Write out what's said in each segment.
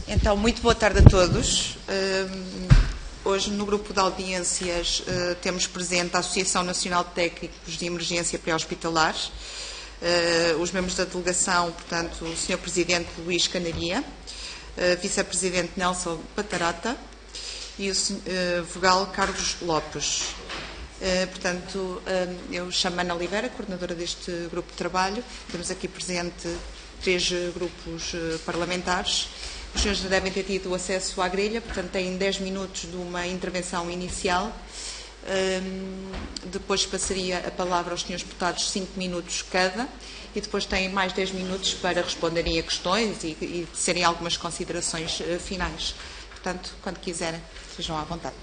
Então, muito boa tarde a todos. Hoje, no grupo de audiências, temos presente a Associação Nacional de Técnicos de Emergência Pré-Hospitalar, os membros da delegação, portanto, o Sr. Presidente Luís Canaria, Vice-Presidente Nelson Patarata e o Vogal Carlos Lopes. Portanto, eu chamo Ana Oliveira, coordenadora deste grupo de trabalho. Temos aqui presente 3 grupos parlamentares. Os senhores já devem ter tido acesso à grelha, portanto têm 10 minutos de uma intervenção inicial. Depois passaria a palavra aos senhores deputados 5 minutos cada e depois têm mais 10 minutos para responderem a questões e serem algumas considerações finais. Portanto, quando quiserem, sejam à vontade.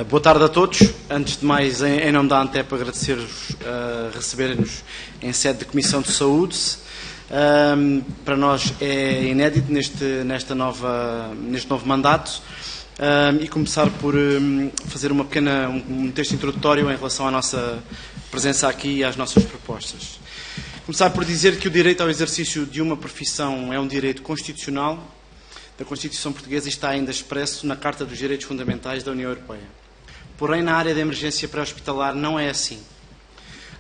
Boa tarde a todos. Antes de mais, em nome da ANTEP, agradecer-vos receberem-nos em sede de Comissão de Saúde. Para nós é inédito neste novo mandato e começar por fazer um texto introdutório em relação à nossa presença aqui e às nossas propostas. Começar por dizer que o direito ao exercício de uma profissão é um direito constitucional da Constituição Portuguesa e está ainda expresso na Carta dos Direitos Fundamentais da União Europeia. Porém, na área da emergência pré-hospitalar não é assim.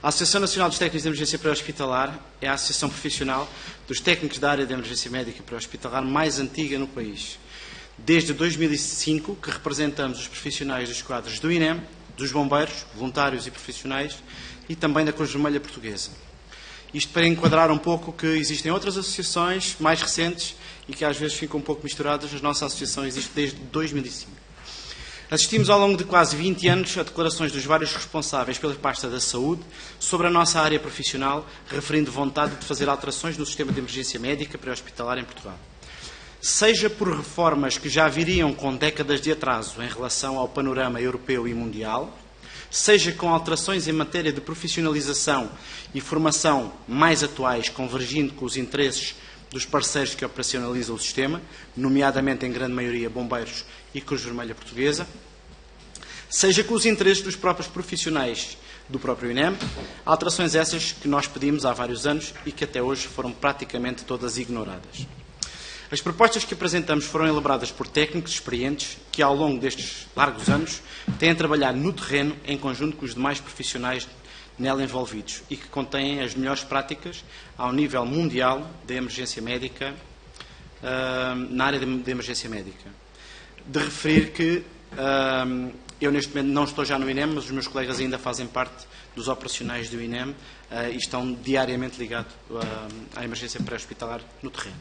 A Associação Nacional dos Técnicos de Emergência Pré-Hospitalar é a associação profissional dos técnicos da área da emergência médica pré-hospitalar mais antiga no país. Desde 2005 que representamos os profissionais dos quadros do INEM, dos bombeiros, voluntários e profissionais e também da Cruz Vermelha Portuguesa. Isto para enquadrar um pouco que existem outras associações mais recentes e que às vezes ficam um pouco misturadas. A nossa associação existe desde 2005. Assistimos ao longo de quase 20 anos a declarações dos vários responsáveis pela pasta da saúde sobre a nossa área profissional, referindo vontade de fazer alterações no sistema de emergência médica pré-hospitalar em Portugal. Seja por reformas que já viriam com décadas de atraso em relação ao panorama europeu e mundial, seja com alterações em matéria de profissionalização e formação mais atuais, convergindo com os interesses dos parceiros que operacionalizam o sistema, nomeadamente em grande maioria bombeiros e Cruz Vermelha Portuguesa, seja com os interesses dos próprios profissionais do próprio INEM, alterações essas que nós pedimos há vários anos e que até hoje foram praticamente todas ignoradas. As propostas que apresentamos foram elaboradas por técnicos experientes que, ao longo destes largos anos, têm trabalhado no terreno em conjunto com os demais profissionais nela envolvidos e que contêm as melhores práticas ao nível mundial da emergência médica, na área da emergência médica. De referir que eu neste momento não estou já no INEM, mas os meus colegas ainda fazem parte dos operacionais do INEM e estão diariamente ligados à emergência pré-hospitalar no terreno.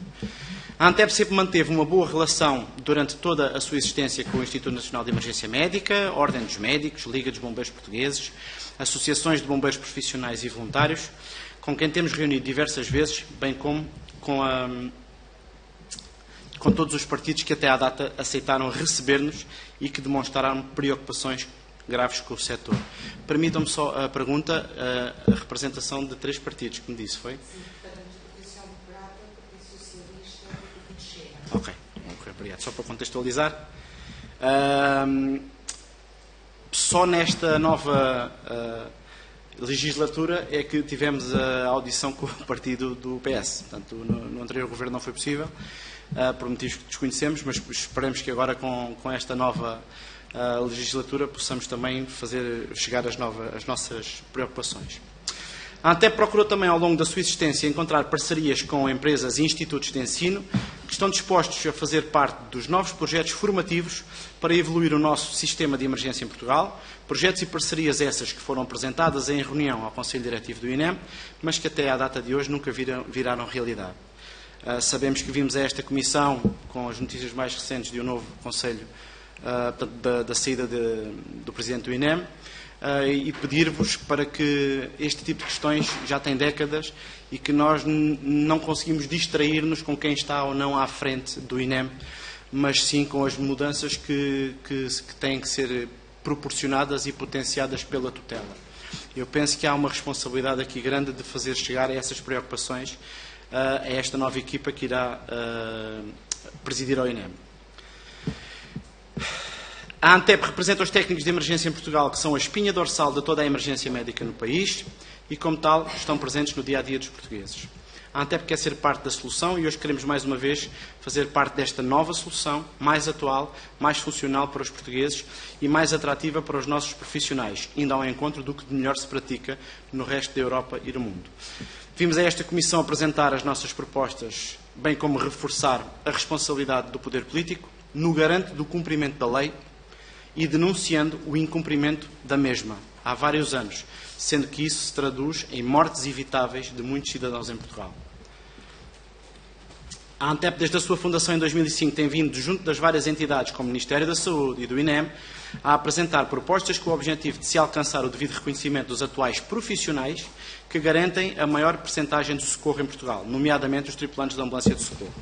A ANTEP sempre manteve uma boa relação durante toda a sua existência com o Instituto Nacional de Emergência Médica, Ordem dos Médicos, Liga dos Bombeiros Portugueses, associações de bombeiros profissionais e voluntários, com quem temos reunido diversas vezes, bem como com todos os partidos que até à data aceitaram receber-nos e que demonstraram preocupações graves com o setor. Permitam-me só a pergunta, a representação de 3 partidos, que me disse, foi? Sim, portanto, Associação Democrata, Partido Socialista e Partido Chega. Ok, obrigado. Só para contextualizar. Só nesta nova legislatura é que tivemos a audição com o partido do PS. Portanto, no anterior governo não foi possível, por motivos que desconhecemos, mas esperamos que agora com esta nova legislatura possamos também fazer chegar as nossas preocupações. A ANTEP procurou também, ao longo da sua existência, encontrar parcerias com empresas e institutos de ensino que estão dispostos a fazer parte dos novos projetos formativos para evoluir o nosso sistema de emergência em Portugal, projetos e parcerias essas que foram apresentadas em reunião ao Conselho Diretivo do INEM, mas que até à data de hoje nunca viraram realidade. Sabemos que vimos a esta Comissão, com as notícias mais recentes de um novo Conselho, da saída do Presidente do INEM, e pedir-vos para que este tipo de questões já tem décadas e que nós não conseguimos distrair-nos com quem está ou não à frente do INEM, mas sim com as mudanças que têm que ser proporcionadas e potenciadas pela tutela. Eu penso que há uma responsabilidade aqui grande de fazer chegar a essas preocupações a esta nova equipa que irá presidir ao INEM. A ANTEP representa os técnicos de emergência em Portugal, que são a espinha dorsal de toda a emergência médica no país e, como tal, estão presentes no dia-a-dia dos portugueses. A Antep quer ser parte da solução e hoje queremos mais uma vez fazer parte desta nova solução, mais atual, mais funcional para os portugueses e mais atrativa para os nossos profissionais, indo ao encontro do que de melhor se pratica no resto da Europa e do mundo. Vimos a esta Comissão apresentar as nossas propostas, bem como reforçar a responsabilidade do poder político, no garante do cumprimento da lei e denunciando o incumprimento da mesma, há vários anos, sendo que isso se traduz em mortes evitáveis de muitos cidadãos em Portugal. A Antep, desde a sua fundação em 2005, tem vindo, junto das várias entidades, como o Ministério da Saúde e do INEM, a apresentar propostas com o objetivo de se alcançar o devido reconhecimento dos atuais profissionais que garantem a maior percentagem de socorro em Portugal, nomeadamente os tripulantes da ambulância de socorro.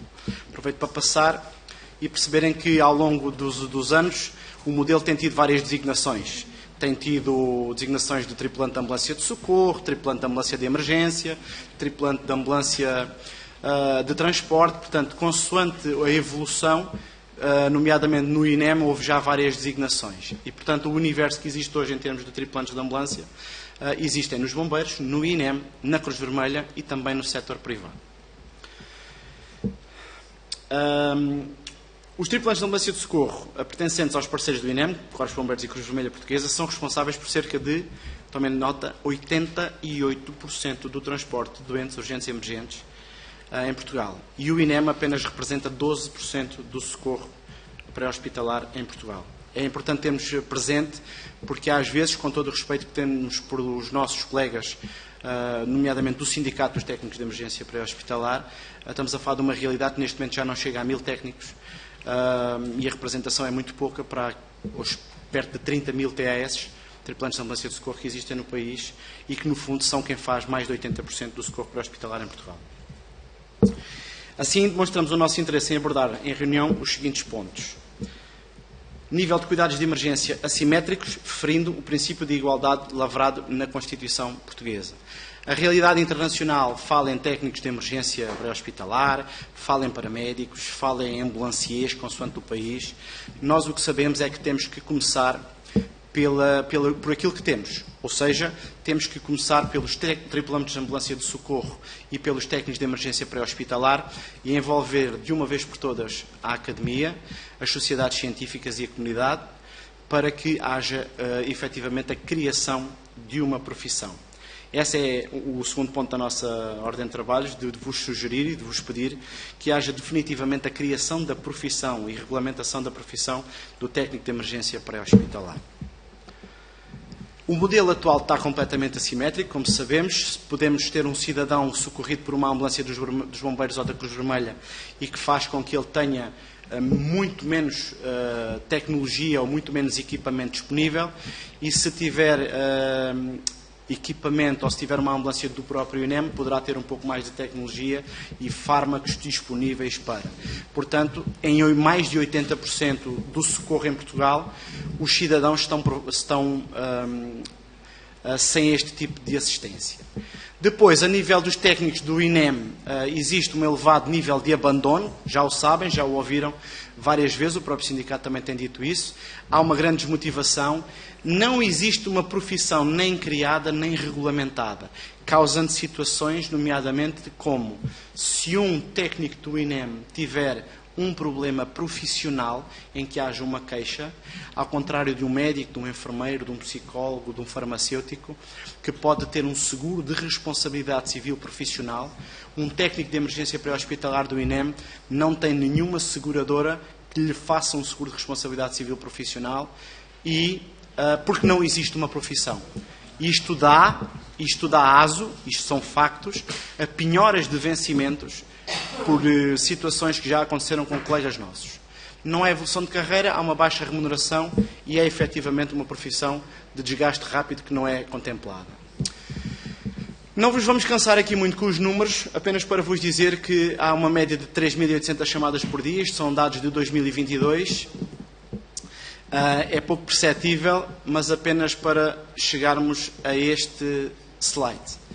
Aproveito para passar e perceberem que, ao longo dos anos, o modelo tem tido várias designações. Tem tido designações de tripulante de ambulância de socorro, tripulante de ambulância de emergência, tripulante de ambulância de transporte. Portanto, consoante a evolução, nomeadamente no INEM, houve já várias designações. E, portanto, o universo que existe hoje em termos de tripulantes de ambulância existem nos bombeiros, no INEM, na Cruz Vermelha e também no setor privado. Os tripulantes de ambulância de socorro pertencentes aos parceiros do INEM, Corpos de Bombeiros e Cruz Vermelha Portuguesa, são responsáveis por cerca de, tomem nota, 88% do transporte de doentes urgentes e emergentes em Portugal. E o INEM apenas representa 12% do socorro pré-hospitalar em Portugal. É importante termos presente, porque às vezes, com todo o respeito que temos por os nossos colegas, nomeadamente do Sindicato dos Técnicos de Emergência Pré-Hospitalar, estamos a falar de uma realidade que neste momento já não chega a 1000 técnicos, e a representação é muito pouca para os perto de 30 mil TAS, tripulantes de ambulância de socorro, que existem no país e que, no fundo, são quem faz mais de 80% do socorro pré-hospitalar em Portugal. Assim, demonstramos o nosso interesse em abordar em reunião os seguintes pontos. Nível de cuidados de emergência assimétricos, ferindo o princípio de igualdade lavrado na Constituição Portuguesa. A realidade internacional fala em técnicos de emergência pré-hospitalar, fala em paramédicos, fala em ambulanciers, consoante o país. Nós o que sabemos é que temos que começar por aquilo que temos. Ou seja, temos que começar pelos tripulantes de ambulância de socorro e pelos técnicos de emergência pré-hospitalar e envolver de uma vez por todas a academia, as sociedades científicas e a comunidade, para que haja efetivamente a criação de uma profissão. Esse é o segundo ponto da nossa ordem de trabalhos, de vos sugerir e de vos pedir que haja definitivamente a criação da profissão e regulamentação da profissão do técnico de emergência pré-hospitalar. O modelo atual está completamente assimétrico, como sabemos. Podemos ter um cidadão socorrido por uma ambulância dos bombeiros ou da Cruz Vermelha e que faz com que ele tenha muito menos tecnologia ou muito menos equipamento disponível, e se tiver equipamento ou se tiver uma ambulância do próprio INEM, poderá ter um pouco mais de tecnologia e fármacos disponíveis para. Portanto, em mais de 80% do socorro em Portugal, os cidadãos estão sem este tipo de assistência. Depois, a nível dos técnicos do INEM, existe um elevado nível de abandono, já o sabem, já o ouviram várias vezes, o próprio sindicato também tem dito isso. Há uma grande desmotivação, não existe uma profissão nem criada nem regulamentada, causando situações, nomeadamente, como se um técnico do INEM tiver um problema profissional em que haja uma queixa, ao contrário de um médico, de um enfermeiro, de um psicólogo, de um farmacêutico, que pode ter um seguro de responsabilidade civil profissional, um técnico de emergência pré-hospitalar do INEM não tem nenhuma seguradora que lhe faça um seguro de responsabilidade civil profissional, e porque não existe uma profissão. Isto dá aso, isto são factos, a penhoras de vencimentos por situações que já aconteceram com colegas nossos. Não é evolução de carreira, há uma baixa remuneração e é efetivamente uma profissão de desgaste rápido que não é contemplada. Não vos vamos cansar aqui muito com os números, apenas para vos dizer que há uma média de 3.800 chamadas por dia, isto são dados de 2022. É pouco perceptível, mas apenas para chegarmos a este slide.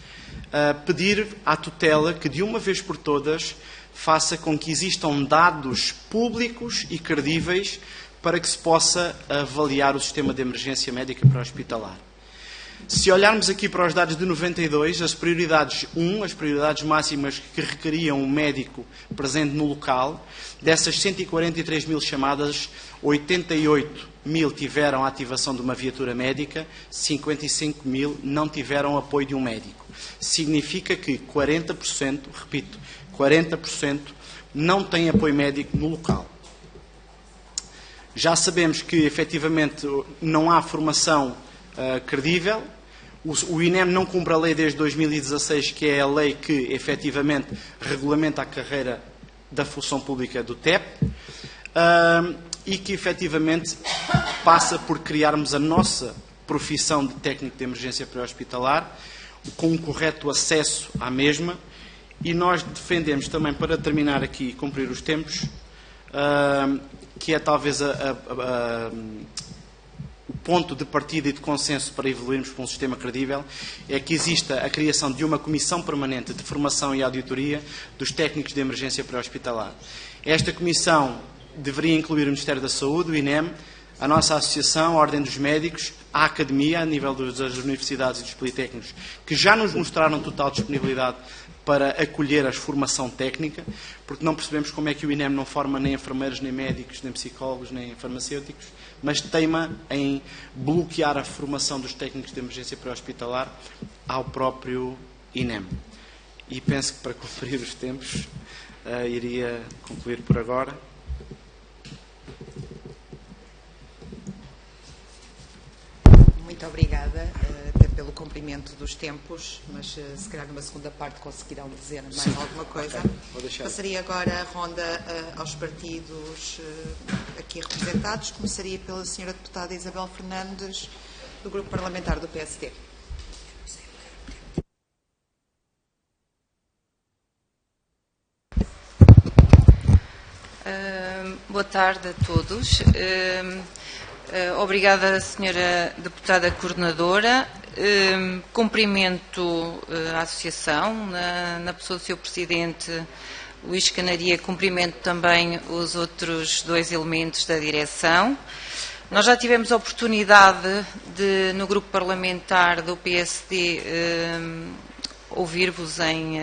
Pedir à tutela que, de uma vez por todas, faça com que existam dados públicos e credíveis para que se possa avaliar o sistema de emergência médica pré-hospitalar. Se olharmos aqui para os dados de 92, as prioridades 1, as prioridades máximas que requeriam um médico presente no local, dessas 143 mil chamadas, 88 mil tiveram a ativação de uma viatura médica, 55 mil não tiveram apoio de um médico. Significa que 40%, repito, 40% não têm apoio médico no local. Já sabemos que, efetivamente, não há formação credível. O INEM não cumpre a lei desde 2016, que é a lei que, efetivamente, regulamenta a carreira da função pública do TEP, e que, efetivamente, passa por criarmos a nossa profissão de técnico de emergência pré-hospitalar, com um correto acesso à mesma, e nós defendemos também, para terminar aqui e cumprir os tempos, que é talvez o ponto de partida e de consenso para evoluirmos para um sistema credível, é que exista a criação de uma comissão permanente de formação e auditoria dos técnicos de emergência pré-hospitalar. Esta comissão deveria incluir o Ministério da Saúde, o INEM, a nossa associação, a Ordem dos Médicos, a Academia, a nível das universidades e dos politécnicos, que já nos mostraram total disponibilidade para acolher a formação técnica, porque não percebemos como é que o INEM não forma nem enfermeiros, nem médicos, nem psicólogos, nem farmacêuticos, mas teima em bloquear a formação dos técnicos de emergência pré-hospitalar ao próprio INEM. E penso que, para cumprir os tempos, iria concluir por agora. Muito obrigada, até pelo cumprimento dos tempos, mas se calhar numa segunda parte conseguirão dizer mais alguma coisa. Okay. Vou deixar. Passaria agora a ronda aos partidos aqui representados. Começaria pela senhora deputada Isabel Fernandes, do Grupo Parlamentar do PSD. Boa tarde a todos. Obrigada, Sra. Deputada Coordenadora. Cumprimento a Associação, na pessoa do Sr. Presidente Luís Canaria, cumprimento também os outros dois elementos da direção. Nós já tivemos a oportunidade de, no grupo parlamentar do PSD, ouvir-vos em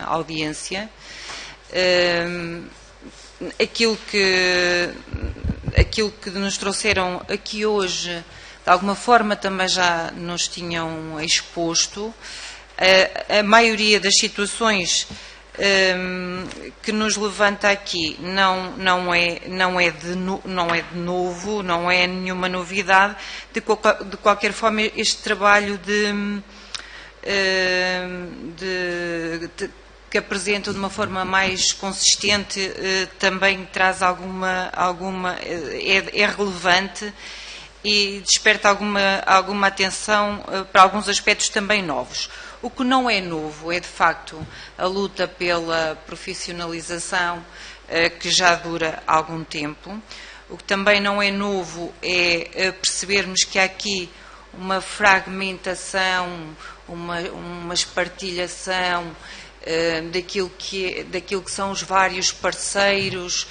audiência. Aquilo que nos trouxeram aqui hoje, de alguma forma também já nos tinham exposto. A maioria das situações que nos levanta aqui não é de novo, não é nenhuma novidade. De qualquer forma, este trabalho que apresentam de uma forma mais consistente também traz é relevante e desperta alguma atenção para alguns aspectos também novos. O que não é novo é, de facto, a luta pela profissionalização, que já dura algum tempo. O que também não é novo é percebermos que há aqui uma fragmentação, uma espartilhação daquilo que são os vários parceiros,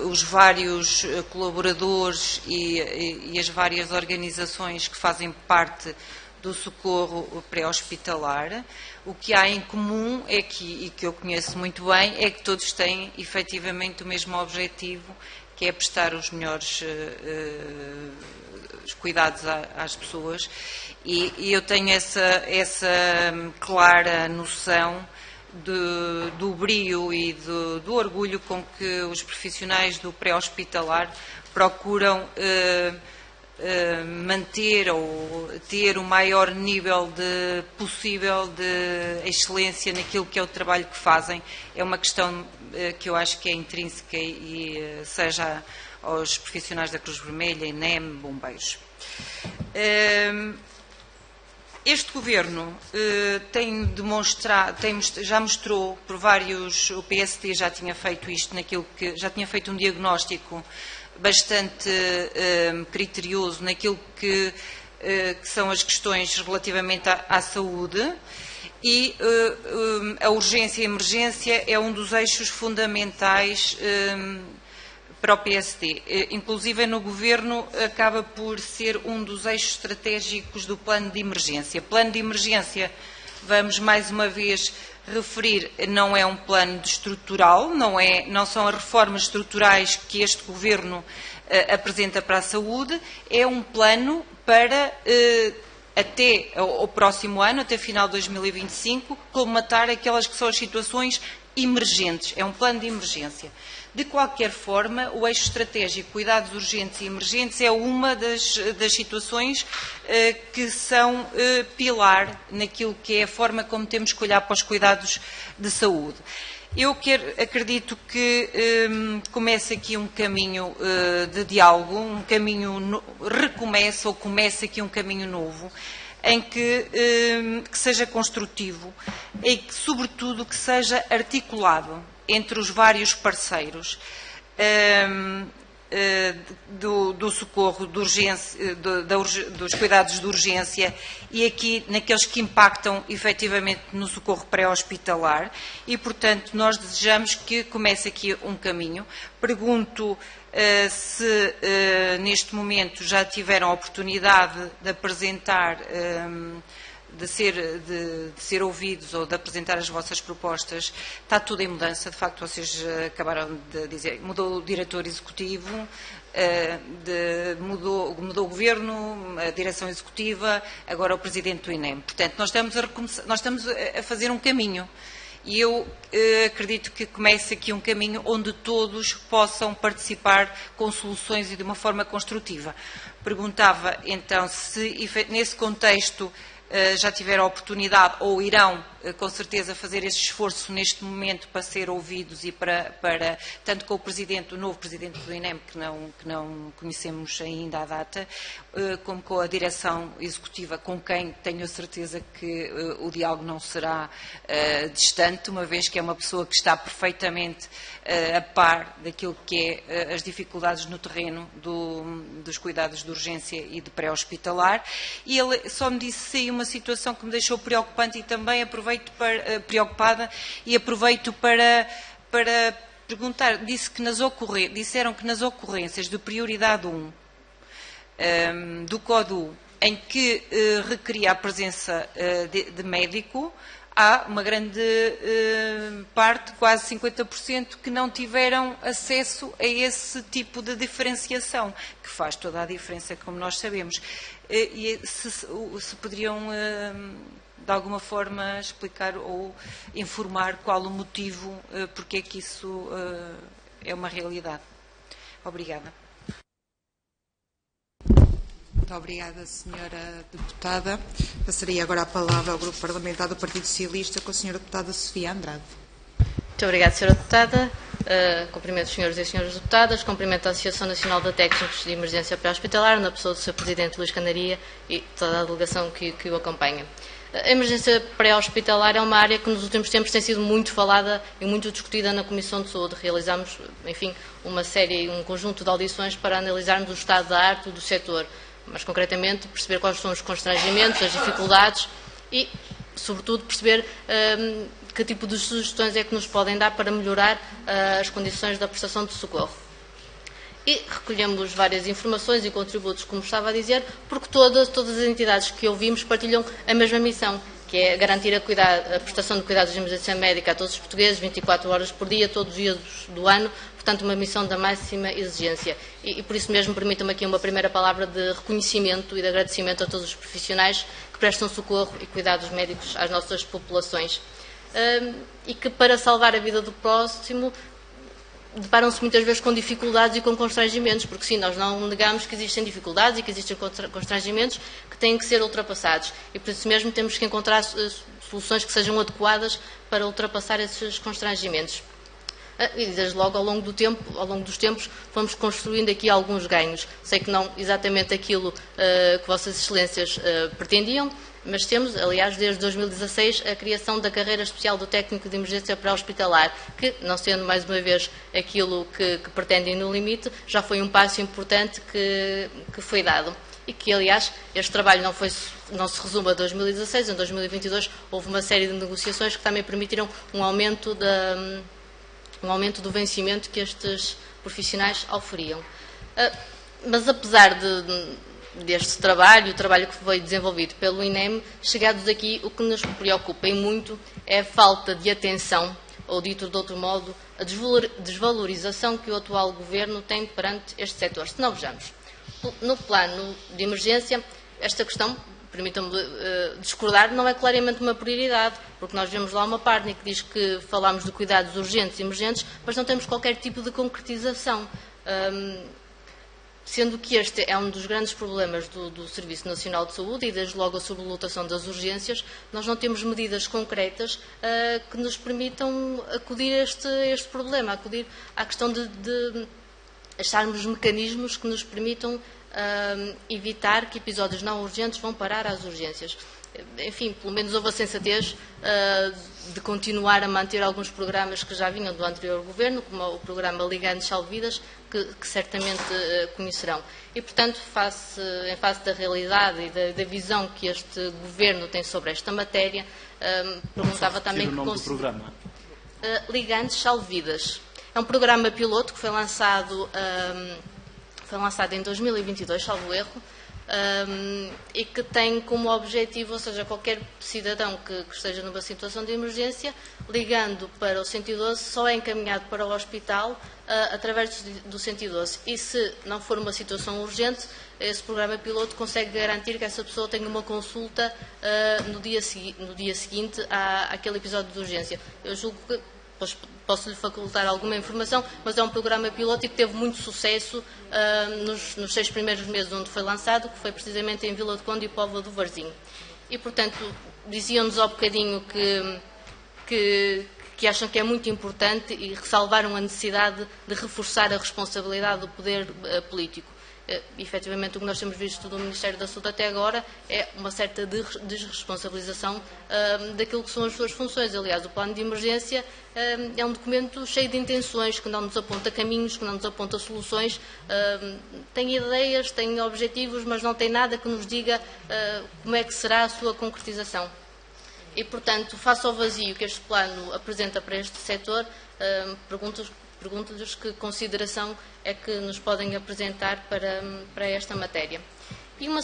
os vários colaboradores e as várias organizações que fazem parte do socorro pré-hospitalar. O que há em comum é e que eu conheço muito bem, é que todos têm efetivamente o mesmo objetivo, que é prestar os melhores os cuidados às pessoas, e eu tenho essa clara noção do brio e do orgulho com que os profissionais do pré-hospitalar procuram manter ou ter o maior nível possível de excelência naquilo que é o trabalho que fazem. É uma questão que eu acho que é intrínseca, e seja aos profissionais da Cruz Vermelha, INEM, bombeiros. Este Governo já mostrou por vários, o PSD já tinha feito isto, já tinha feito um diagnóstico bastante criterioso naquilo que são as questões relativamente à saúde, e a urgência e a emergência é um dos eixos fundamentais para o PSD. Inclusive no Governo acaba por ser um dos eixos estratégicos do plano de emergência. Plano de emergência, vamos mais uma vez referir, não é um plano estrutural, não são as reformas estruturais que este Governo apresenta para a saúde, é um plano para até o próximo ano, até final de 2025, colmatar aquelas que são as situações emergentes. É um plano de emergência. De qualquer forma, o eixo estratégico cuidados urgentes e emergentes é uma das situações que são pilar naquilo que é a forma como temos que olhar para os cuidados de saúde. Eu acredito que começa aqui um caminho de diálogo, um caminho, começa aqui um caminho novo, em que seja construtivo e que, sobretudo, que seja articulado entre os vários parceiros do socorro, de urgência, dos cuidados de urgência e aqui naqueles que impactam efetivamente no socorro pré-hospitalar e, portanto, nós desejamos que comece aqui um caminho. Pergunto se neste momento já tiveram a oportunidade de apresentar, de ser ouvidos ou de apresentar as vossas propostas. Está tudo em mudança, de facto vocês acabaram de dizer, mudou o diretor executivo, mudou o governo, a direção executiva, agora o presidente do INEM. Portanto, nós estamos a fazer um caminho. E eu acredito que comece aqui um caminho onde todos possam participar com soluções e de uma forma construtiva. Perguntava, então, se nesse contexto já tiveram a oportunidade ou irão, com certeza, fazer esse esforço neste momento para ser ouvidos e para tanto com o novo Presidente do INEM, que não conhecemos ainda à data, como com a direção executiva, com quem tenho a certeza que o diálogo não será distante, uma vez que é uma pessoa que está perfeitamente a par daquilo que é as dificuldades no terreno dos cuidados de urgência e de pré-hospitalar. E ele só me disse uma situação que me deixou preocupante e também preocupada e aproveito para perguntar. Disseram que nas ocorrências de prioridade 1 do CODU, em que requeria a presença de médico, há uma grande parte, quase 50%, que não tiveram acesso a esse tipo de diferenciação, que faz toda a diferença, como nós sabemos. E se poderiam, de alguma forma, explicar ou informar qual o motivo, porque é que isso é uma realidade. Obrigada. Muito obrigada, Sra. Deputada. Passaria agora a palavra ao Grupo Parlamentar do Partido Socialista com a Sra. Deputada Sofia Andrade. Muito obrigada, Sra. Deputada. Cumprimento os senhores e senhoras deputadas, cumprimento a Associação Nacional de Técnicos de Emergência Pré-Hospitalar, na pessoa do Sr. Presidente Luís Canaria e toda a delegação que o acompanha. A emergência pré-hospitalar é uma área que nos últimos tempos tem sido muito falada e muito discutida na Comissão de Saúde. Realizámos, enfim, um conjunto de audições para analisarmos o estado da arte do setor, mas concretamente perceber quais são os constrangimentos, as dificuldades e, sobretudo, perceber que tipo de sugestões é que nos podem dar para melhorar as condições da prestação de socorro. E recolhemos várias informações e contributos, como estava a dizer, porque todas as entidades que ouvimos partilham a mesma missão, que é garantir a prestação de cuidados de emergência médica a todos os portugueses, 24 horas por dia, todos os dias do ano, portanto uma missão da máxima exigência. E por isso mesmo permitam-me aqui uma primeira palavra de reconhecimento e de agradecimento a todos os profissionais que prestam socorro e cuidados médicos às nossas populações. E que para salvar a vida do próximo deparam-se muitas vezes com dificuldades e com constrangimentos, porque sim, nós não negamos que existem dificuldades e que existem constrangimentos que têm que ser ultrapassados e por isso mesmo temos que encontrar soluções que sejam adequadas para ultrapassar esses constrangimentos. E desde logo ao longo dos tempos fomos construindo aqui alguns ganhos. Sei que não exatamente aquilo que Vossas Excelências pretendiam, mas temos, aliás, desde 2016, a criação da carreira especial do técnico de emergência pré-hospitalar, que, não sendo mais uma vez aquilo que pretendem no limite, já foi um passo importante que foi dado. E que, aliás, este trabalho não se resume a 2016, em 2022 houve uma série de negociações que também permitiram um aumento do vencimento que estes profissionais auferiam. Mas apesar deste trabalho, o trabalho que foi desenvolvido pelo INEM, chegados aqui, o que nos preocupa e muito é a falta de atenção, ou dito de outro modo, a desvalorização que o atual Governo tem perante este setor. Se não vejamos, no plano de emergência, esta questão, permitam-me discordar, não é claramente uma prioridade, porque nós vemos lá uma página que diz que falamos de cuidados urgentes e emergentes, mas não temos qualquer tipo de concretização. Sendo que este é um dos grandes problemas do Serviço Nacional de Saúde e desde logo a sobrelotação das urgências, nós não temos medidas concretas que nos permitam acudir a este problema, acudir à questão de acharmos mecanismos que nos permitam evitar que episódios não urgentes vão parar às urgências. Enfim, pelo menos houve a sensatez de continuar a manter alguns programas que já vinham do anterior Governo, como o programa Ligando Salvidas, que certamente conhecerão. E, portanto, em face da realidade e da visão que este Governo tem sobre esta matéria, perguntava também... o nome do programa? Ligando Salvidas. É um programa piloto que foi lançado em 2022, salvo erro, e que tem como objetivo, ou seja, qualquer cidadão que esteja numa situação de emergência, ligando para o 112, só é encaminhado para o hospital através do 112. E se não for uma situação urgente, esse programa piloto consegue garantir que essa pessoa tenha uma consulta no dia seguinte àquele episódio de urgência. Eu julgo que posso-lhe facultar alguma informação, mas é um programa piloto e que teve muito sucesso nos 6 primeiros meses onde foi lançado, que foi precisamente em Vila de Conde e Póvoa do Varzim. E, portanto, diziam-nos ao bocadinho que acham que é muito importante e ressalvaram a necessidade de reforçar a responsabilidade do poder político. Efetivamente, o que nós temos visto do Ministério da Saúde até agora é uma certa desresponsabilização daquilo que são as suas funções. Aliás, o plano de emergência é um documento cheio de intenções, que não nos aponta caminhos, que não nos aponta soluções, tem ideias, tem objetivos, mas não tem nada que nos diga como é que será a sua concretização. E, portanto, face ao vazio que este plano apresenta para este setor, pergunto-lhes que consideração é que nos podem apresentar para esta matéria. E uma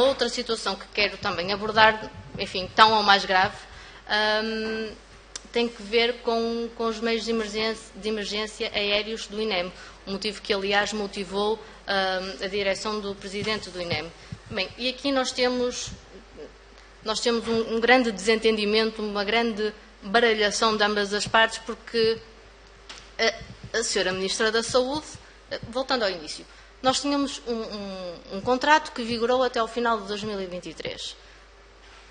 outra situação que quero também abordar, enfim, tão ou mais grave, tem que ver com os meios de emergência aéreos do INEM, o motivo que, aliás, motivou a direção do Presidente do INEM. Bem, e aqui nós temos um grande desentendimento, uma grande baralhação de ambas as partes, porque a Sra. Ministra da Saúde, voltando ao início, nós tínhamos um contrato que vigorou até ao final de 2023.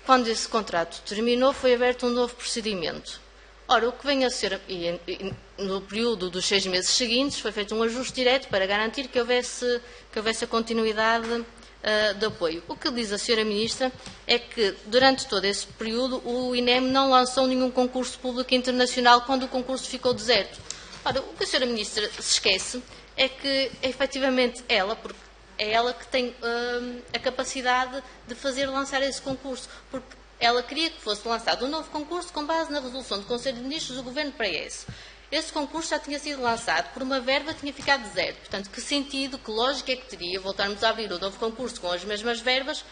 Quando esse contrato terminou, foi aberto um novo procedimento. Ora, o que vem a ser, no período dos 6 meses seguintes, foi feito um ajuste direto para garantir que houvesse a continuidade de apoio. O que diz a Sra. Ministra é que, durante todo esse período, o INEM não lançou nenhum concurso público internacional quando o concurso ficou deserto. Ora, o que a Sra. Ministra se esquece é que, efetivamente, porque é ela que tem a capacidade de fazer lançar esse concurso, porque ela queria que fosse lançado um novo concurso com base na resolução do Conselho de Ministros do Governo PS. Esse concurso já tinha sido lançado por uma verba que tinha ficado deserto. Portanto, que sentido, que lógica é que teria voltarmos a abrir um novo concurso com as mesmas verbas,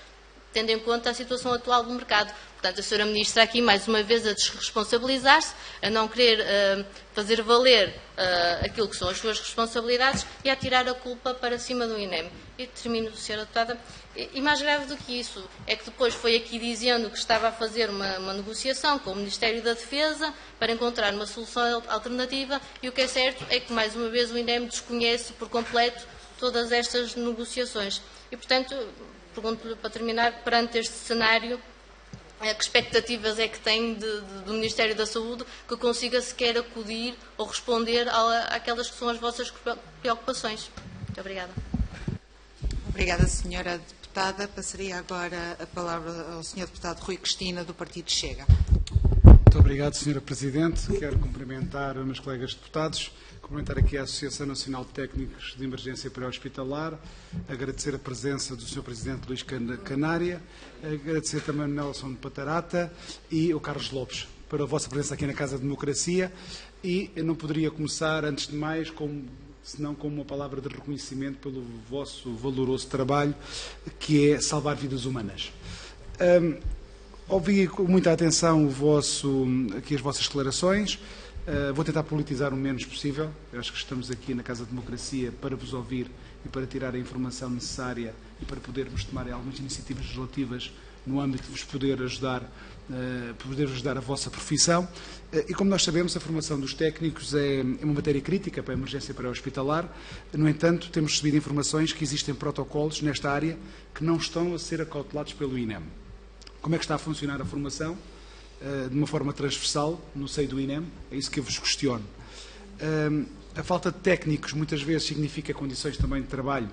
tendo em conta a situação atual do mercado? Portanto, a Sra. Ministra aqui, mais uma vez, a desresponsabilizar-se, a não querer fazer valer aquilo que são as suas responsabilidades e a tirar a culpa para cima do INEM. E termino, Sra. Deputada. E mais grave do que isso, é que depois foi aqui dizendo que estava a fazer uma negociação com o Ministério da Defesa para encontrar uma solução alternativa, e o que é certo é que, mais uma vez, o INEM desconhece por completo todas estas negociações. E, portanto, pergunto-lhe, para terminar, perante este cenário, que expectativas é que tem do Ministério da Saúde que consiga sequer acudir ou responder àquelas que são as vossas preocupações? Muito obrigada. Obrigada, Sra. Deputada. Passaria agora a palavra ao Sr. Deputado Rui Cristina, do Partido Chega. Muito obrigado, Sra. Presidente. Quero cumprimentar os meus colegas deputados, cumprimentar aqui a Associação Nacional de Técnicos de Emergência Pré-Hospitalar, agradecer a presença do Sr. Presidente Luís Canária, agradecer também ao Nelson de Patarata e ao Carlos Lopes pela vossa presença aqui na Casa da Democracia, e eu não poderia começar, antes de mais, com senão como uma palavra de reconhecimento pelo vosso valoroso trabalho, que é salvar vidas humanas. Ouvi com muita atenção aqui as vossas declarações. Vou tentar politizar o menos possível. Eu acho que estamos aqui na Casa da Democracia para vos ouvir e para tirar a informação necessária e para podermos tomar algumas iniciativas legislativas no âmbito de vos poder ajudar a vossa profissão. E como nós sabemos, a formação dos técnicos é uma matéria crítica para a emergência pré-hospitalar. No entanto, temos recebido informações que existem protocolos nesta área que não estão a ser acautelados pelo INEM. Como é que está a funcionar a formação? De uma forma transversal, no seio do INEM? É isso que eu vos questiono. A falta de técnicos muitas vezes significa condições também de trabalho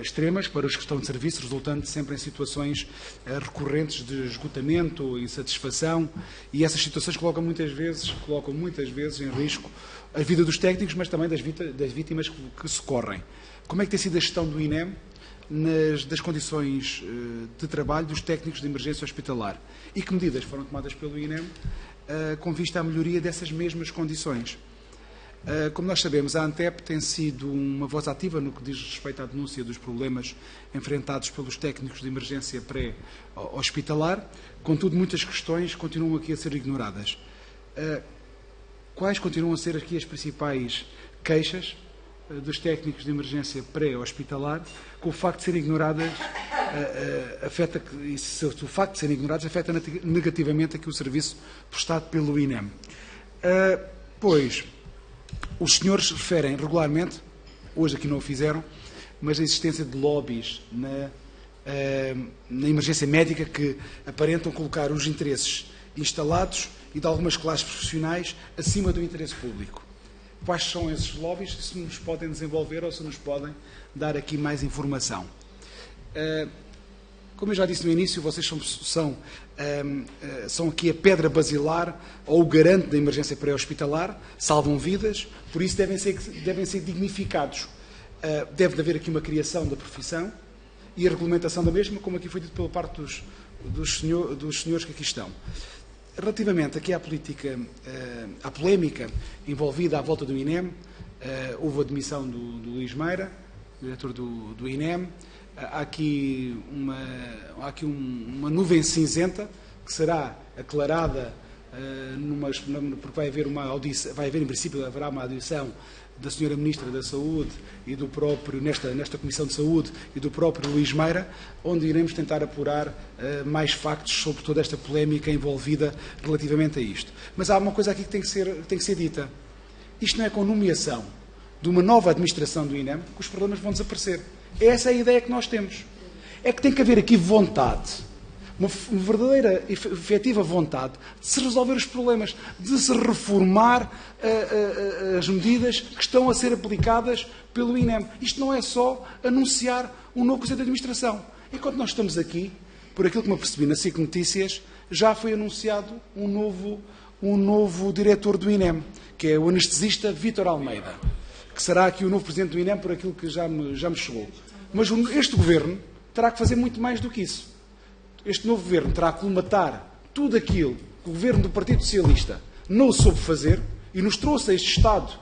extremas para os que estão de serviço, resultando sempre em situações recorrentes de esgotamento, insatisfação, e essas situações colocam muitas vezes em risco a vida dos técnicos, mas também das vítimas que socorrem. Como é que tem sido a gestão do INEM das condições de trabalho dos técnicos de emergência hospitalar? E que medidas foram tomadas pelo INEM com vista à melhoria dessas mesmas condições? Como nós sabemos, a ANTEP tem sido uma voz ativa no que diz respeito à denúncia dos problemas enfrentados pelos técnicos de emergência pré-hospitalar. Contudo, muitas questões continuam aqui a ser ignoradas. Quais continuam a ser aqui as principais queixas dos técnicos de emergência pré-hospitalar, com o facto de serem ignoradas, o facto de serem ignorados afeta negativamente aqui o serviço prestado pelo INEM? Pois, os senhores referem regularmente, hoje aqui não o fizeram, mas a existência de lobbies na emergência médica que aparentam colocar os interesses instalados e de algumas classes profissionais acima do interesse público. Quais são esses lobbies? Se nos podem desenvolver ou se nos podem dar aqui mais informação. Como eu já disse no início, vocês são aqui a pedra basilar ou o garante da emergência pré-hospitalar, salvam vidas, por isso devem ser dignificados. Deve haver aqui uma criação da profissão e a regulamentação da mesma, como aqui foi dito pela parte dos senhores que aqui estão. Relativamente aqui à política, à polémica envolvida à volta do INEM, houve a demissão do Luís Meira, diretor do INEM. Há aqui uma nuvem cinzenta que será aclarada, porque vai haver uma audição, em princípio haverá uma audição da Sra. Ministra da Saúde e do próprio, nesta Comissão de Saúde, e do próprio Luís Meira, onde iremos tentar apurar mais factos sobre toda esta polémica envolvida relativamente a isto. Mas há uma coisa aqui que tem que ser dita. Isto não é com nomeação de uma nova administração do INEM que os problemas vão desaparecer. Essa é a ideia que nós temos. É que tem que haver aqui vontade, uma verdadeira, efetiva vontade de se resolver os problemas, de se reformar as medidas que estão a ser aplicadas pelo INEM. Isto não é só anunciar um novo Conselho de Administração. Enquanto nós estamos aqui, por aquilo que me apercebi na SIC Notícias, já foi anunciado um novo diretor do INEM, que é o anestesista Vítor Almeida, que será aqui o novo presidente do INEM, por aquilo que já me chegou. Mas este governo terá que fazer muito mais do que isso. Este novo governo terá que colmatar tudo aquilo que o governo do Partido Socialista não soube fazer e nos trouxe a este estado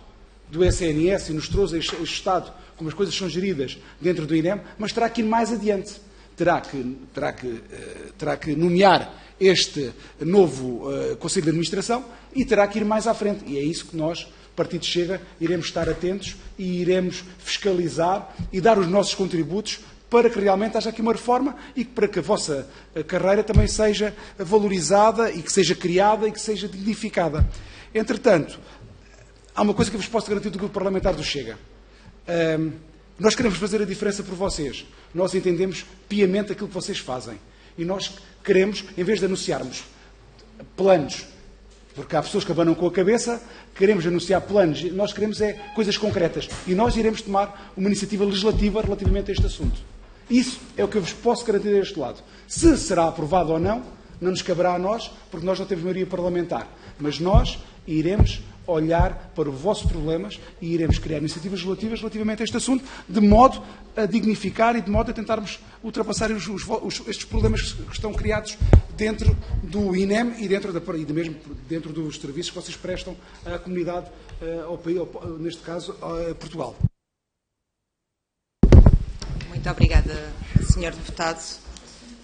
do SNS e nos trouxe a este estado como as coisas são geridas dentro do INEM, mas terá que ir mais adiante. Terá que nomear este novo Conselho de Administração e terá que ir mais à frente. E é isso que nós, Partido Chega, iremos estar atentos e iremos fiscalizar e dar os nossos contributos para que realmente haja aqui uma reforma e para que a vossa carreira também seja valorizada e que seja criada e que seja dignificada. Entretanto, há uma coisa que eu vos posso garantir do Grupo Parlamentar do Chega. Nós queremos fazer a diferença por vocês. Nós entendemos piamente aquilo que vocês fazem. E nós queremos, em vez de anunciarmos planos, porque há pessoas que abanam com a cabeça, queremos anunciar planos, nós queremos coisas concretas. E nós iremos tomar uma iniciativa legislativa relativamente a este assunto. Isso é o que eu vos posso garantir deste lado. Se será aprovado ou não, não nos caberá a nós, porque nós não temos maioria parlamentar. Mas nós iremos olhar para os vossos problemas e iremos criar iniciativas legislativas relativamente a este assunto, de modo a dignificar e de modo a tentarmos ultrapassar estes problemas que estão criados dentro do INEM e mesmo dentro dos serviços que vocês prestam à comunidade, ao país, neste caso, a Portugal. Muito obrigada, Sr. Deputado.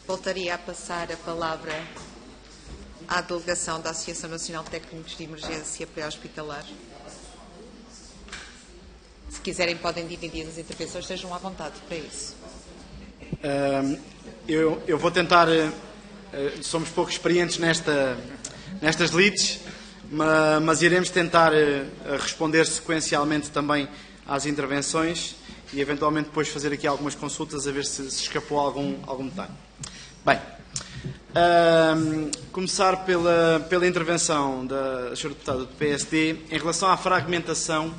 Voltaria a passar a palavra à delegação da Associação Nacional de Técnicos de Emergência Pré-Hospitalar. Se quiserem, podem dividir as intervenções, estejam à vontade para isso. Eu vou tentar, somos pouco experientes nestas leads, mas iremos tentar responder sequencialmente também às intervenções e eventualmente depois fazer aqui algumas consultas a ver se escapou algum detalhe. Bem, começar pela intervenção da Sra. Deputada do PSD em relação à fragmentação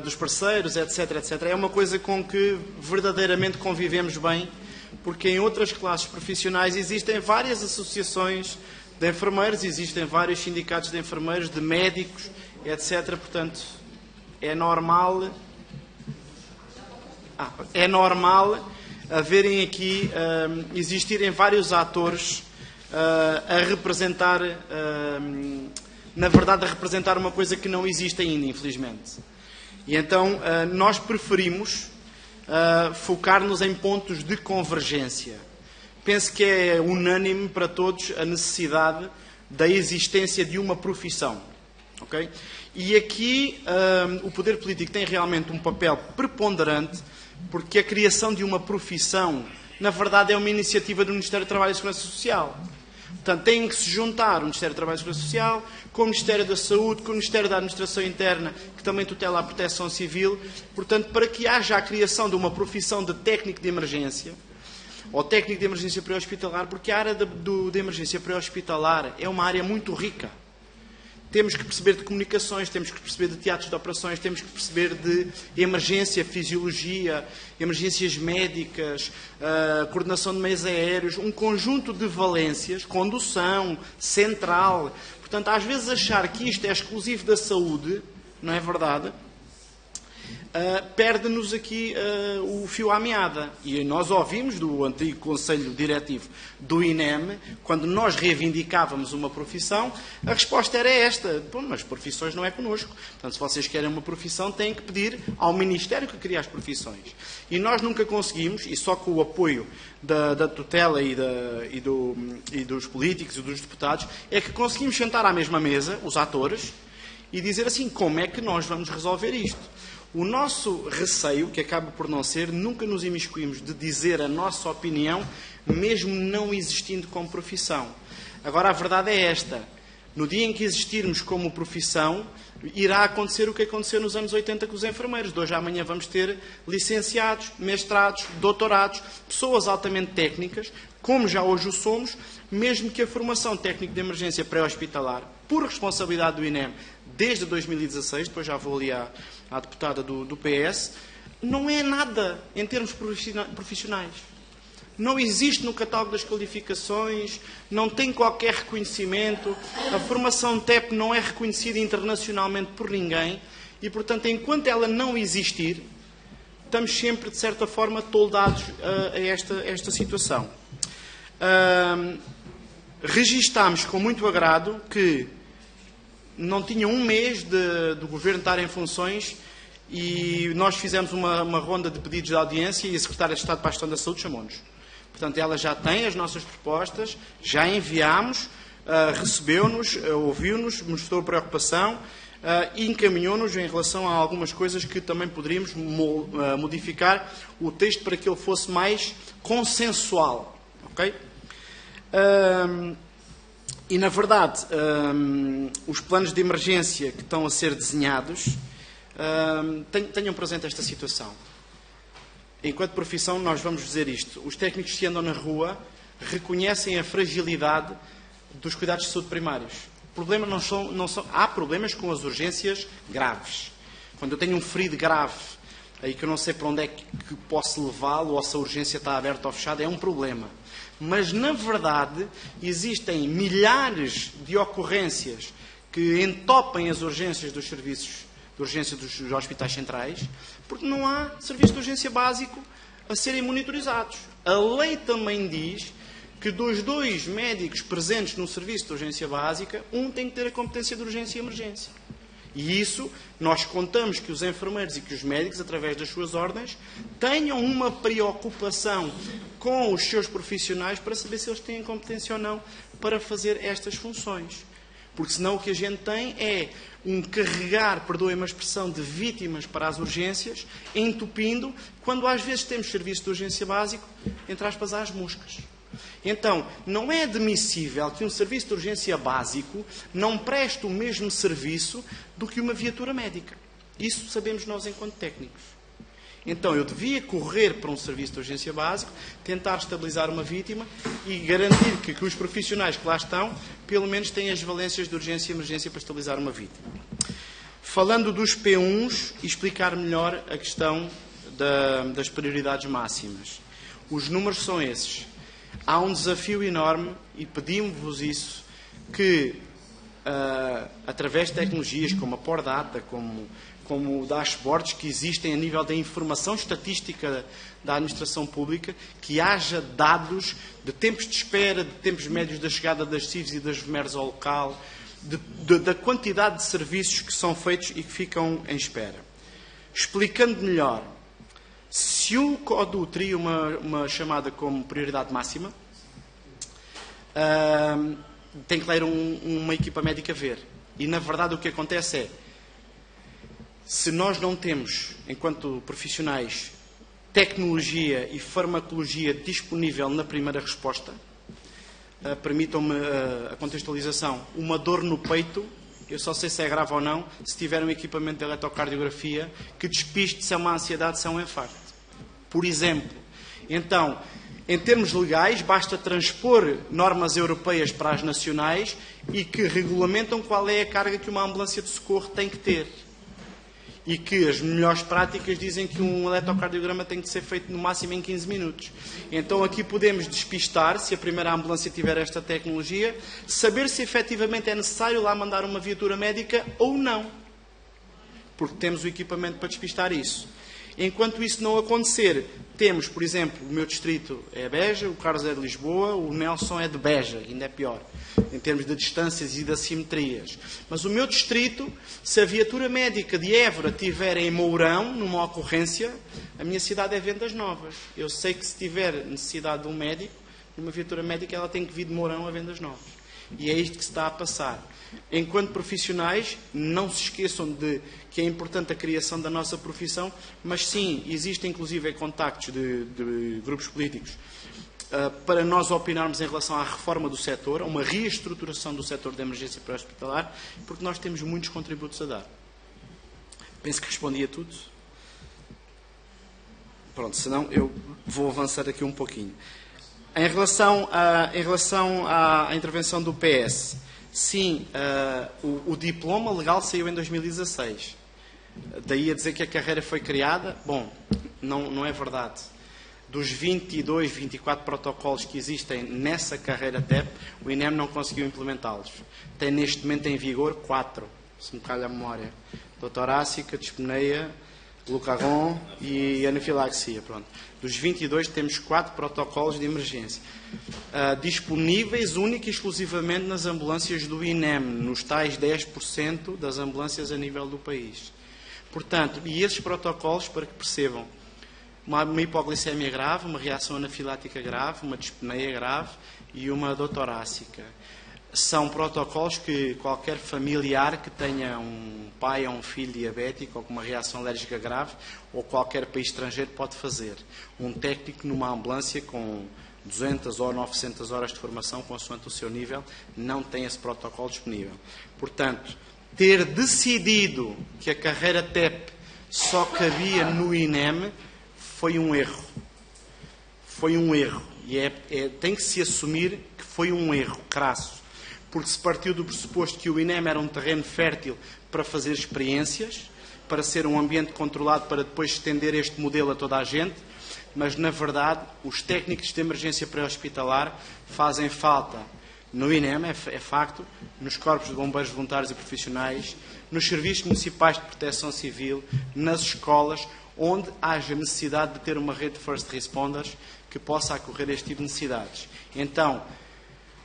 dos parceiros, etc, etc. É uma coisa com que verdadeiramente convivemos bem, porque em outras classes profissionais existem várias associações de enfermeiros, existem vários sindicatos de enfermeiros, de médicos, etc. Portanto, é normal haverem aqui, existirem vários atores a representar, na verdade, a representar uma coisa que não existe ainda, infelizmente. E então nós preferimos focar-nos em pontos de convergência. Penso que é unânime para todos a necessidade da existência de uma profissão. Okay? E aqui o poder político tem realmente um papel preponderante, porque a criação de uma profissão, na verdade, é uma iniciativa do Ministério do Trabalho e Segurança Social. Portanto, tem que se juntar o Ministério do Trabalho e Segurança Social com o Ministério da Saúde, com o Ministério da Administração Interna, que também tutela a proteção civil. Portanto, para que haja a criação de uma profissão de técnico de emergência, ou técnico de emergência pré-hospitalar, porque a área de emergência pré-hospitalar é uma área muito rica. Temos que perceber de comunicações, temos que perceber de teatros de operações, temos que perceber de emergência, fisiologia, emergências médicas, coordenação de meios aéreos, um conjunto de valências, condução, central. Portanto, às vezes achar que isto é exclusivo da saúde, não é verdade? Perde-nos aqui o fio à meada. E nós ouvimos do antigo Conselho Diretivo do INEM, quando nós reivindicávamos uma profissão, a resposta era esta: bom, mas profissões não é connosco. Portanto, se vocês querem uma profissão, têm que pedir ao Ministério que cria as profissões. E nós nunca conseguimos, e só com o apoio da tutela e dos políticos e dos deputados, é que conseguimos sentar à mesma mesa, os atores, e dizer assim: como é que nós vamos resolver isto? O nosso receio, que acaba por não ser, nunca nos imiscuímos de dizer a nossa opinião, mesmo não existindo como profissão. Agora, a verdade é esta: no dia em que existirmos como profissão, irá acontecer o que aconteceu nos anos 80 com os enfermeiros. De hoje à amanhã vamos ter licenciados, mestrados, doutorados, pessoas altamente técnicas, como já hoje o somos, mesmo que a formação técnica de emergência pré-hospitalar, por responsabilidade do INEM, desde 2016, depois já vou ali à deputada do PS, não é nada em termos profissionais. Não existe no catálogo das qualificações, não tem qualquer reconhecimento, a formação TEP não é reconhecida internacionalmente por ninguém e, portanto, enquanto ela não existir, estamos sempre, de certa forma, toldados a esta situação. Registámos com muito agrado que não tinha um mês do Governo estar em funções e nós fizemos uma ronda de pedidos de audiência e a Secretária de Estado para a Gestão da Saúde chamou-nos. Portanto, ela já tem as nossas propostas, já enviámos, recebeu-nos, ouviu-nos, mostrou preocupação e encaminhou-nos em relação a algumas coisas que também poderíamos modificar o texto para que ele fosse mais consensual. Ok? E, na verdade, os planos de emergência que estão a ser desenhados, tenham presente esta situação. Enquanto profissão, nós vamos dizer isto: os técnicos que andam na rua reconhecem a fragilidade dos cuidados de saúde primários. O problema não são, há problemas com as urgências graves. Quando eu tenho um ferido grave, aí que eu não sei para onde é que posso levá-lo, ou se a urgência está aberta ou fechada, é um problema. Mas, na verdade, existem milhares de ocorrências que entopem as urgências dos serviços de urgência dos hospitais centrais, porque não há serviço de urgência básico a serem monitorizados. A lei também diz que dos 2 médicos presentes no serviço de urgência básica, um tem que ter a competência de urgência e emergência. E isso, nós contamos que os enfermeiros e que os médicos, através das suas ordens, tenham uma preocupação com os seus profissionais para saber se eles têm competência ou não para fazer estas funções. Porque senão o que a gente tem é um carregar, perdoem-me a expressão, de vítimas para as urgências, entupindo, quando às vezes temos serviço de urgência básico, entre aspas, às moscas. Então, não é admissível que um serviço de urgência básico não preste o mesmo serviço do que uma viatura médica. Isso sabemos nós enquanto técnicos. Então, eu devia correr para um serviço de urgência básico, tentar estabilizar uma vítima e garantir que os profissionais que lá estão, pelo menos, têm as valências de urgência e emergência para estabilizar uma vítima. Falando dos P1s, explicar melhor a questão das prioridades máximas. Os números são esses. Há um desafio enorme, e pedimos-vos isso, que, através de tecnologias como a PorData, como dashboards que existem a nível da informação estatística da administração pública, que haja dados de tempos de espera, de tempos médios da chegada das CIVs e das VMERs ao local, da quantidade de serviços que são feitos e que ficam em espera. Explicando melhor, se o CODU teria uma chamada como prioridade máxima, tem que ler uma equipa médica ver. E, na verdade, o que acontece é, se nós não temos, enquanto profissionais, tecnologia e farmacologia disponível na primeira resposta, permitam-me a contextualização, uma dor no peito, eu só sei se é grave ou não, se tiver um equipamento de eletrocardiografia que despiste se é uma ansiedade, se é um infarto. Por exemplo. Então, em termos legais, basta transpor normas europeias para as nacionais e que regulamentam qual é a carga que uma ambulância de socorro tem que ter. E que as melhores práticas dizem que um eletrocardiograma tem que ser feito no máximo em 15 minutos. Então aqui podemos despistar, se a primeira ambulância tiver esta tecnologia, saber se efetivamente é necessário lá mandar uma viatura médica ou não. Porque temos o equipamento para despistar isso. Enquanto isso não acontecer, temos, por exemplo, o meu distrito é Beja, o Carlos é de Lisboa, o Nelson é de Beja, ainda é pior, em termos de distâncias e de assimetrias. Mas o meu distrito, se a viatura médica de Évora estiver em Mourão, numa ocorrência, a minha cidade é Vendas Novas. Eu sei que se tiver necessidade de um médico, de uma viatura médica, ela tem que vir de Mourão a Vendas Novas. E é isto que se está a passar. Enquanto profissionais, não se esqueçam de que é importante a criação da nossa profissão, mas sim, existem inclusive contactos de grupos políticos para nós opinarmos em relação à reforma do setor, a uma reestruturação do setor da emergência pré-hospitalar, porque nós temos muitos contributos a dar. Penso que respondi a tudo. Pronto, senão eu vou avançar aqui um pouquinho. Em relação à intervenção do PS, sim, o diploma legal saiu em 2016. Daí a dizer que a carreira foi criada, bom, não é verdade. Dos 22, 24 protocolos que existem nessa carreira TEP, o INEM não conseguiu implementá-los. Tem neste momento em vigor 4, se me calha a memória. Doutorácica, dispneia, glucagon e anafilaxia. Pronto. Dos 22 temos 4 protocolos de emergência. Disponíveis única e exclusivamente nas ambulâncias do INEM, nos tais 10% das ambulâncias a nível do país. Portanto, e esses protocolos, para que percebam, uma hipoglicemia grave, uma reação anafilática grave, uma dispneia grave e uma doutorácica. São protocolos que qualquer familiar que tenha um pai ou um filho diabético ou com uma reação alérgica grave ou qualquer país estrangeiro pode fazer. Um técnico numa ambulância com 200 ou 900 horas de formação, consoante o seu nível, não tem esse protocolo disponível. Portanto, ter decidido que a carreira TEP só cabia no INEM foi um erro. Foi um erro. E tem que se assumir que foi um erro crasso. Porque se partiu do pressuposto que o INEM era um terreno fértil para fazer experiências, para ser um ambiente controlado, para depois estender este modelo a toda a gente, mas, na verdade, os técnicos de emergência pré-hospitalar fazem falta no INEM, é facto, nos corpos de bombeiros voluntários e profissionais, nos serviços municipais de proteção civil, nas escolas, onde haja necessidade de ter uma rede de first responders que possa acorrer a este tipo de necessidades. Então,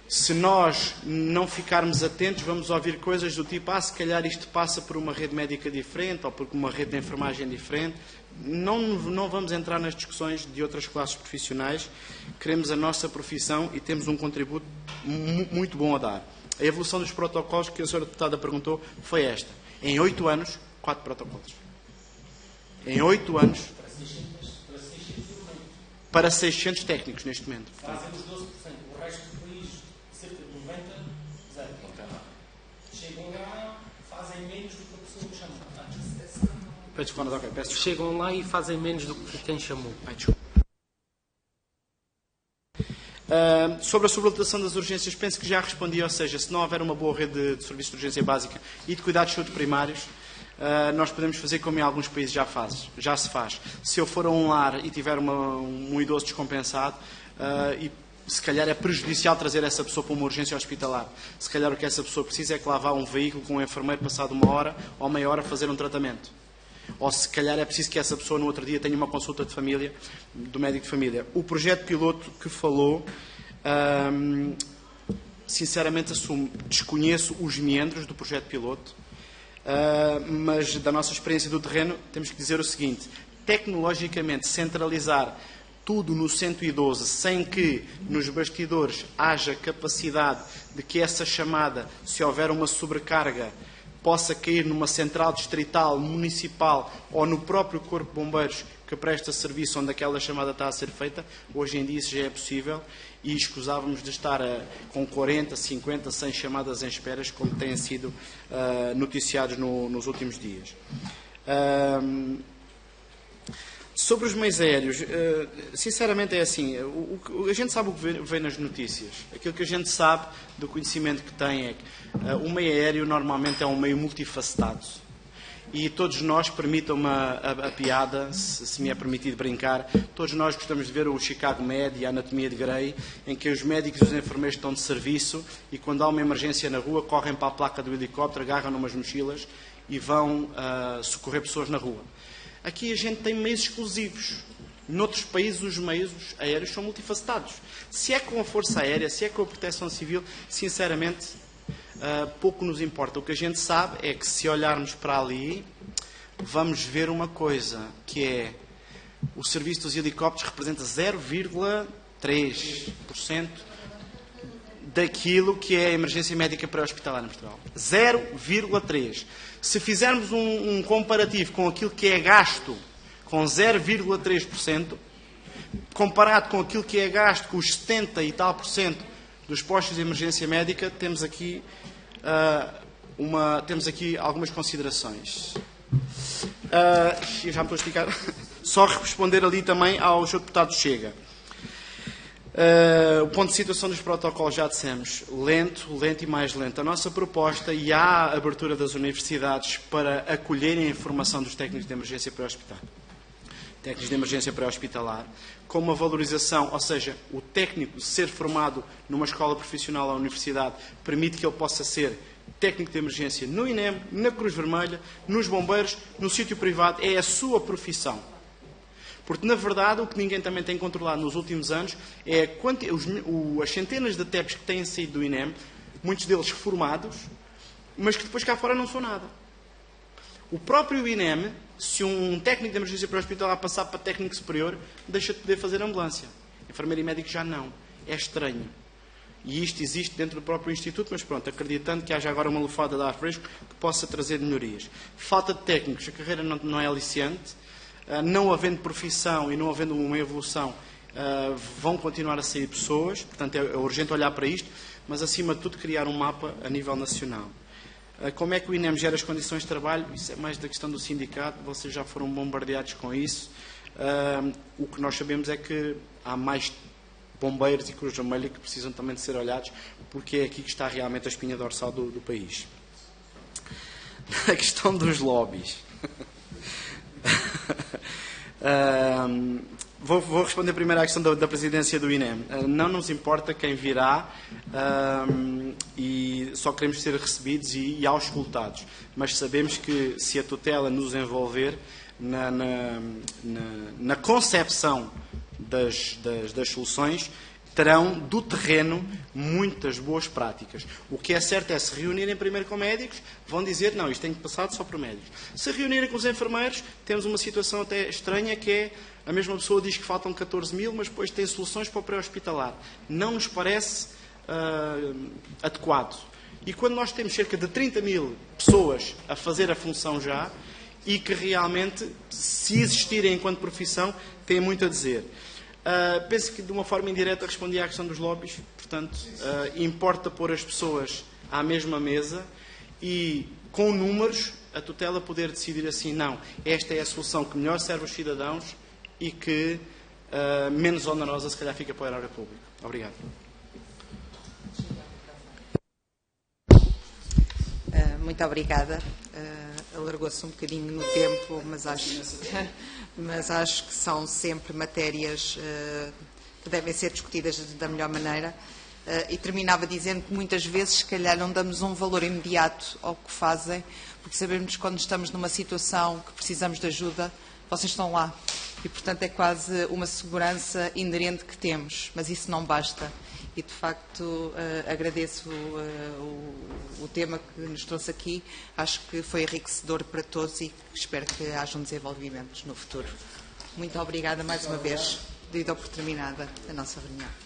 Se nós não ficarmos atentos, vamos ouvir coisas do tipo, se calhar isto passa por uma rede médica diferente ou por uma rede de enfermagem diferente. Não vamos entrar nas discussões de outras classes profissionais. Queremos a nossa profissão e temos um contributo muito bom a dar. A evolução dos protocolos que a senhora deputada perguntou foi esta. Em 8 anos, 4 protocolos. Em 8 anos, para 600 técnicos neste momento. Fazemos 12%. O resto do país, cerca de 90%, zero. Chegam lá, fazem menos do que a pessoa que chamou. Chegam lá e fazem menos do que quem chamou. Sobre a sobrelotação das urgências, penso que já respondi, ou seja, se não houver uma boa rede de serviços de urgência básica e de cuidados de saúde primários, nós podemos fazer como em alguns países já se faz. Se eu for a um lar e tiver um idoso descompensado, e se calhar é prejudicial trazer essa pessoa para uma urgência hospitalar. Se calhar o que essa pessoa precisa é que lá vá um veículo com um enfermeiro passado 1 hora ou meia hora fazer um tratamento. Ou se calhar é preciso que essa pessoa no outro dia tenha uma consulta de família, do médico de família. O projeto piloto que falou, sinceramente assumo, desconheço os meandros do projeto piloto, mas da nossa experiência do terreno temos que dizer o seguinte: tecnologicamente centralizar tudo no 112 sem que nos bastidores haja capacidade de que essa chamada, se houver uma sobrecarga, possa cair numa central distrital, municipal ou no próprio Corpo de Bombeiros que presta serviço onde aquela chamada está a ser feita, hoje em dia isso já é possível e escusávamos de estar com 40, 50, 100 chamadas em esperas, como têm sido noticiados nos últimos dias. Sobre os meios aéreos, sinceramente é assim, a gente sabe o que vem nas notícias. Aquilo que a gente sabe do conhecimento que tem é que o meio aéreo normalmente é um meio multifacetado. E todos nós, permitam-me a piada, se me é permitido brincar, todos nós gostamos de ver o Chicago Med e a Anatomia de Grey, em que os médicos e os enfermeiros estão de serviço e quando há uma emergência na rua, correm para a placa do helicóptero, agarram numas mochilas e vão socorrer pessoas na rua. Aqui a gente tem meios exclusivos. Noutros países os meios aéreos são multifacetados. Se é com a Força Aérea, se é com a Proteção Civil, sinceramente, pouco nos importa. O que a gente sabe é que se olharmos para ali, vamos ver uma coisa, que é o serviço dos helicópteros representa 0,3% daquilo que é a emergência médica pré-hospitalar em Portugal. 0,3%. Se fizermos um comparativo com aquilo que é gasto com 0,3%, comparado com aquilo que é gasto com os 70 e tal por cento dos postos de emergência médica, temos aqui algumas considerações. Já me estou a explicar. Só responder ali também ao Sr. Deputado Chega. O ponto de situação dos protocolos, já dissemos, lento e mais lento. A nossa proposta, e há a abertura das universidades para acolherem a informação dos técnicos de emergência pré-hospitalar, com uma valorização, ou seja, o técnico ser formado numa escola profissional ou universidade permite que ele possa ser técnico de emergência no INEM, na Cruz Vermelha, nos bombeiros, no sítio privado, é a sua profissão. Porque, na verdade, o que ninguém também tem controlado nos últimos anos é as centenas de TEPs que têm saído do INEM, muitos deles formados, mas que depois cá fora não são nada. O próprio INEM, se um técnico de emergência pré-hospitalar passar para técnico superior, deixa de poder fazer ambulância. Enfermeiro e médico já não. É estranho. E isto existe dentro do próprio Instituto, mas pronto, acreditando que haja agora uma lufada de ar fresco que possa trazer melhorias. Falta de técnicos, a carreira não é aliciante. Não havendo profissão e não havendo uma evolução, vão continuar a sair pessoas, portanto é urgente olhar para isto, mas acima de tudo criar um mapa a nível nacional. Como é que o INEM gera as condições de trabalho? Isso é mais da questão do sindicato, vocês já foram bombardeados com isso. O que nós sabemos é que há mais bombeiros e Cruz Vermelha que precisam também de ser olhados, porque é aqui que está realmente a espinha dorsal do país. A questão dos lobbies. Vou responder primeiro à questão da presidência do INEM. Não nos importa quem virá e só queremos ser recebidos e auscultados. Mas sabemos que se a tutela nos envolver na concepção das soluções, terão do terreno muitas boas práticas. O que é certo é, se reunirem primeiro com médicos, vão dizer, não, isto tem que passar só para médicos. Se reunirem com os enfermeiros, temos uma situação até estranha, que é, a mesma pessoa diz que faltam 14 mil, mas depois tem soluções para o pré-hospitalar. Não nos parece adequado. E quando nós temos cerca de 30 mil pessoas a fazer a função já, e que realmente, se existirem enquanto profissão, têm muito a dizer. Penso que de uma forma indireta respondi à questão dos lobbies. Portanto, importa pôr as pessoas à mesma mesa e, com números, a tutela poder decidir assim, não, esta é a solução que melhor serve os cidadãos e que menos onerosa, se calhar, fica para o erário público. Obrigado. Muito obrigada. Alargou-se um bocadinho no tempo, mas acho que são sempre matérias que devem ser discutidas da melhor maneira. E terminava dizendo que muitas vezes, se calhar, não damos um valor imediato ao que fazem, porque sabemos que quando estamos numa situação que precisamos de ajuda, vocês estão lá. E, portanto, é quase uma segurança inerente que temos, mas isso não basta. E, de facto, agradeço o tema que nos trouxe aqui. Acho que foi enriquecedor para todos e espero que hajam desenvolvimentos no futuro. Muito obrigada mais uma vez. Dou por terminada a nossa reunião.